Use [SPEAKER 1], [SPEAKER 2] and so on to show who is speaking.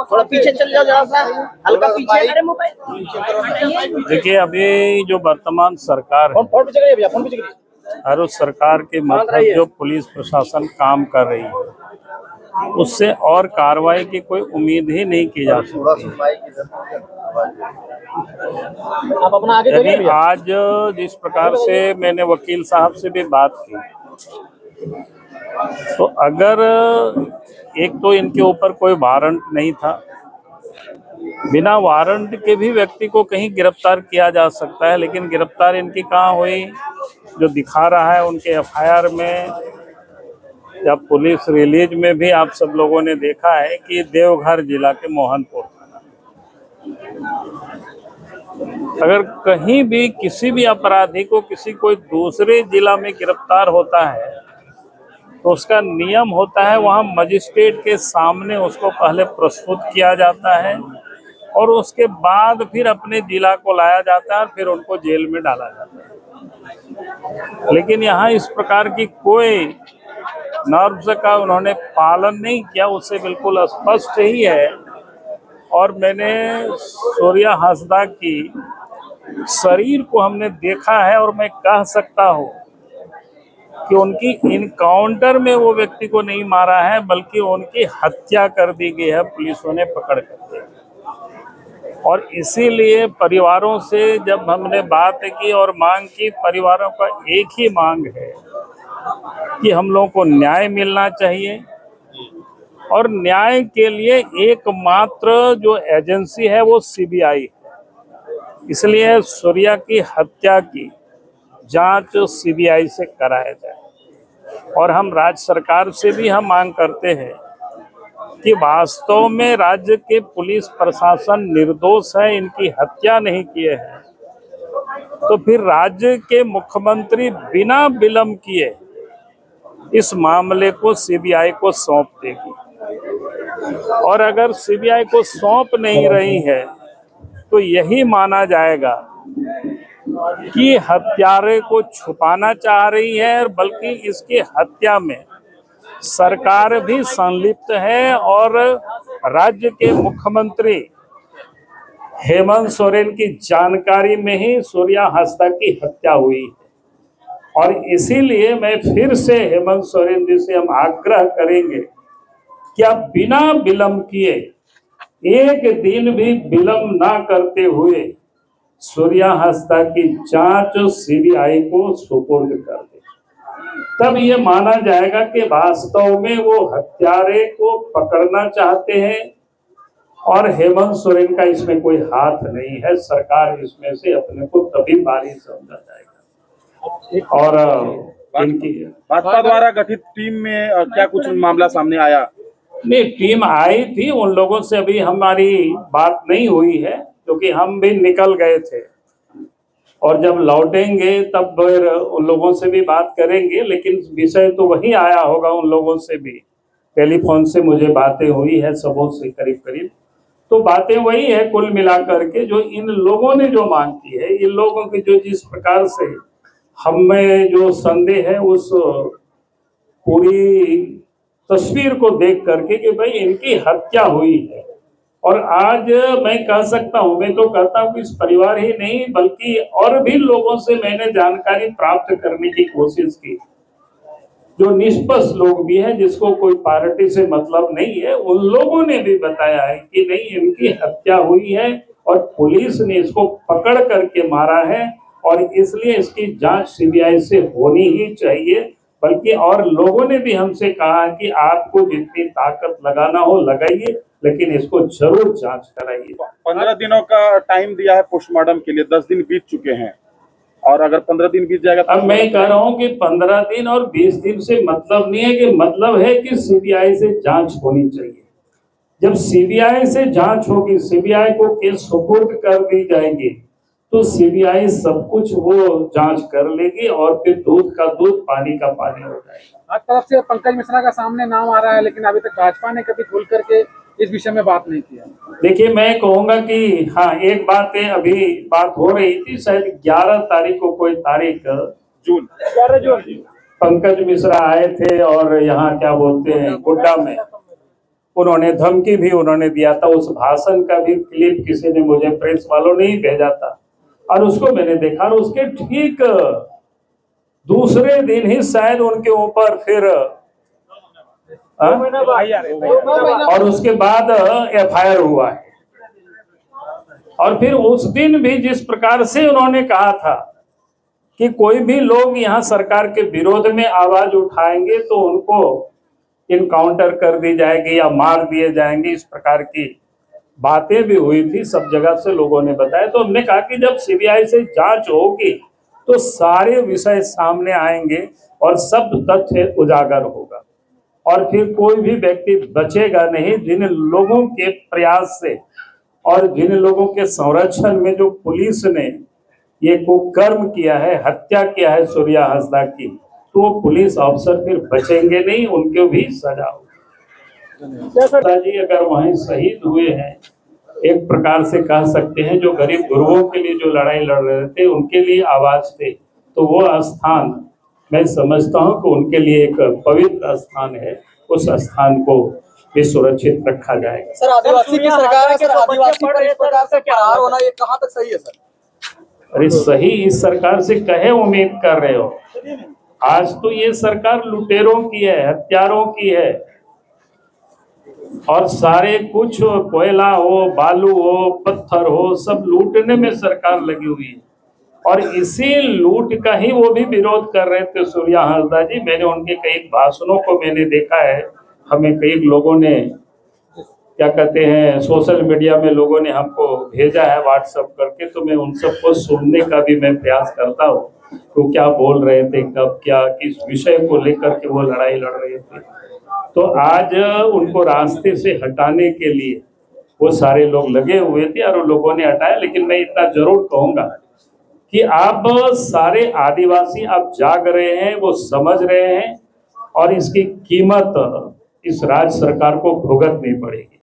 [SPEAKER 1] थोड़ा पीछे चल जाओ, जरा सा हल्का पीछे। अरे मोबाइल
[SPEAKER 2] देखिए, अभी जो वर्तमान सरकार है,
[SPEAKER 1] फोन पीछे करिए भैया, फोन पीछे करिए।
[SPEAKER 2] और उस सरकार के मतलब जो पुलिस प्रशासन काम कर रही है, उससे और कार्रवाई की कोई उम्मीद ही नहीं की जा सकती।
[SPEAKER 1] आप अपना आगे करिए भैया।
[SPEAKER 2] आज जिस प्रकार से मैंने वकील साहब से भी बात की, तो अगर एक तो इनके ऊपर कोई वारंट नहीं था, बिना वारंट के भी व्यक्ति को कहीं गिरफ्तार किया जा सकता है, लेकिन गिरफ्तार इनकी कहाँ हुई? जो दिखा रहा है उनके एफआईआर में या पुलिस रिलीज में भी आप सब लोगों ने देखा है कि देवघर जिला के मोहनपुर थाना। अगर कहीं भी किसी भी अपराधी को किसी कोई दूसरे जिला में गिरफ्तार होता है, तो उसका नियम होता है वहाँ मजिस्ट्रेट के सामने उसको पहले प्रस्तुत किया जाता है और उसके बाद फिर अपने जिला को लाया जाता है और फिर उनको जेल में डाला जाता है। लेकिन यहाँ इस प्रकार की कोई नॉर्म्स का उन्होंने पालन नहीं किया, उससे बिल्कुल स्पष्ट ही है। और मैंने सूर्या हांसदा की शरीर को हमने देखा है और मैं कह सकता हूँ कि उनकी इनकाउंटर में वो व्यक्ति को नहीं मारा है, बल्कि उनकी हत्या कर दी गई है पुलिसों ने पकड़ करके। और इसीलिए परिवारों से जब हमने बात की और मांग की, परिवारों का एक ही मांग है कि हम लोगों को न्याय मिलना चाहिए, और न्याय के लिए एकमात्र जो एजेंसी है वो सीबीआई है। इसलिए सूर्या की हत्या की जांच सीबीआई से कराया जाए। और हम राज्य सरकार से भी हम मांग करते हैं कि वास्तव में राज्य के पुलिस प्रशासन निर्दोष है, इनकी हत्या नहीं किए हैं, तो फिर राज्य के मुख्यमंत्री बिना विलंब किए इस मामले को सीबीआई को सौंप देगी। और अगर सीबीआई को सौंप नहीं रही है तो यही माना जाएगा कि हत्यारे को छुपाना चाह रही है, बल्कि इसकी हत्या में सरकार भी संलिप्त है। और राज्य के मुख्यमंत्री हेमंत सोरेन की जानकारी में ही सूर्या हांसदा की हत्या हुई है। और इसीलिए मैं फिर से हेमंत सोरेन जी से हम आग्रह करेंगे कि आप बिना विलंब किए, एक दिन भी विलंब ना करते हुए सूर्या हांसदा की जांच सीबीआई को सुपुर्द कर दे। तब ये माना जाएगा कि वास्तव में वो हत्यारे को पकड़ना चाहते हैं और हेमंत सोरेन का इसमें कोई हाथ नहीं है। सरकार इसमें से अपने को तभी बारी समझा जाएगा। और इनकी
[SPEAKER 3] भाजपा द्वारा गठित टीम में क्या कुछ मामला सामने आया?
[SPEAKER 2] नहीं, टीम आई थी, उन लोगों से अभी हमारी बात नहीं हुई है, क्योंकि हम भी निकल गए थे। और जब लौटेंगे तब फिर उन लोगों से भी बात करेंगे, लेकिन विषय तो वही आया होगा। उन लोगों से भी टेलीफोन से मुझे बातें हुई है, सबों से करीब करीब, तो बातें वही है कुल मिलाकर के। जो इन लोगों ने जो मांग की है, इन लोगों की जो जिस प्रकार से हमें जो संदेह है उस पूरी तस्वीर को देख करके कि भाई इनकी हत्या हुई है। और आज मैं कह सकता हूं, मैं तो कहता हूं कि इस परिवार ही नहीं बल्कि और भी लोगों से मैंने जानकारी प्राप्त करने की कोशिश की, जो निष्पक्ष लोग भी हैं, जिसको कोई पार्टी से मतलब नहीं है, उन लोगों ने भी बताया है कि नहीं, इनकी हत्या हुई है और पुलिस ने इसको पकड़ करके मारा है और इसलिए इसकी जांच सीबीआई से होनी ही चाहिए। बल्कि और लोगों ने भी हमसे कहा कि आपको जितनी ताकत लगाना हो लगाइए, लेकिन इसको जरूर जांच कराइए।
[SPEAKER 3] 15 दिनों का टाइम दिया है पोस्टमार्टम के लिए, 10 दिन बीत चुके हैं और अगर 15 दिन बीत जाएगा तो
[SPEAKER 2] अब मैं कह रहा हूं कि 15 दिन और 20 दिन से मतलब नहीं है, कि मतलब है कि सीबीआई से जांच होनी चाहिए। जब सीबीआई से जांच होगी, सीबीआई को केस सुपुर्द कर दी जाएगी, तो सीबीआई सब कुछ वो जांच कर लेगी और फिर दूध का दूध पानी का पानी हो जाएगा।
[SPEAKER 4] हर तरफ से पंकज मिश्रा का सामने नाम आ रहा है, लेकिन अभी तक भाजपा ने कभी खुल करके इस विषय में बात नहीं किया।
[SPEAKER 2] देखिए, मैं कहूंगा कि हाँ, एक बात है, अभी बात हो रही थी, शायद 11 तारीख को कोई तारीख,
[SPEAKER 3] जून
[SPEAKER 4] 11 जून
[SPEAKER 2] पंकज मिश्रा आए थे और यहाँ क्या बोलते हैं गोड्डा में, उन्होंने धमकी भी उन्होंने दिया था। उस भाषण का भी क्लिप किसी ने मुझे, प्रेस वालों ने ही भेजा था, और उसको मैंने देखा। और उसके ठीक दूसरे दिन ही शायद उनके ऊपर फिर और उसके बाद FIR हुआ है। और फिर उस दिन भी जिस प्रकार से उन्होंने कहा था कि कोई भी लोग यहाँ सरकार के विरोध में आवाज उठाएंगे तो उनको इनकाउंटर कर दी जाएगी या मार दिए जाएंगे, इस प्रकार की बातें भी हुई थी, सब जगह से लोगों ने बताया। तो हमने कहा कि जब CBI से जांच होगी तो सारे विषय सामने आएंगे और सब तथ्य उजागर होगा, और फिर कोई भी व्यक्ति बचेगा नहीं। जिन लोगों के प्रयास से और जिन लोगों के संरक्षण में जो पुलिस ने ये कुकर्म किया है, हत्या किया है सूर्या हांसदा की, तो वो पुलिस अफसर फिर बचेंगे नहीं, उनको भी सजा होगी। जी अगर वहीं शहीद हुए हैं, एक प्रकार से कह सकते हैं जो गरीब गुरुओं के लिए जो लड़ाई लड़ रहे थे, उनके लिए आवाज थे, तो वो स्थान मैं समझता हूं कि उनके लिए एक पवित्र स्थान है। उस स्थान को भी सुरक्षित रखा जाएगा।
[SPEAKER 1] सर आदिवासी की सरकार है, सर आदिवासी पर इस प्रकार से प्रहार होना ये कहां तक सही है सर?
[SPEAKER 2] अरे सही इस सरकार से कहे उम्मीद कर रहे हो? आज तो ये सरकार लुटेरों की है, हत्यारों की है, और सारे कुछ कोयला हो, बालू हो, पत्थर हो, सब लूटने में सरकार लगी हुई है। और इसी लूट का ही वो भी विरोध कर रहे थे सूर्या हांसदा जी। मैंने उनके कई भाषणों को मैंने देखा है, हमें कई लोगों ने क्या कहते हैं सोशल मीडिया में लोगों ने हमको भेजा है व्हाट्सएप करके, तो मैं उन सबको सुनने का भी मैं प्रयास करता हूँ तो क्या बोल रहे थे, कब क्या किस विषय को लेकर के वो लड़ाई लड़ रहे थे। तो आज उनको रास्ते से हटाने के लिए वो सारे लोग लगे हुए थे और लोगों ने हटाया। लेकिन मैं इतना जरूर कहूंगा कि आप सारे आदिवासी आप जाग रहे हैं, वो समझ रहे हैं, और इसकी कीमत इस राज्य सरकार को भुगतनी पड़ेगी।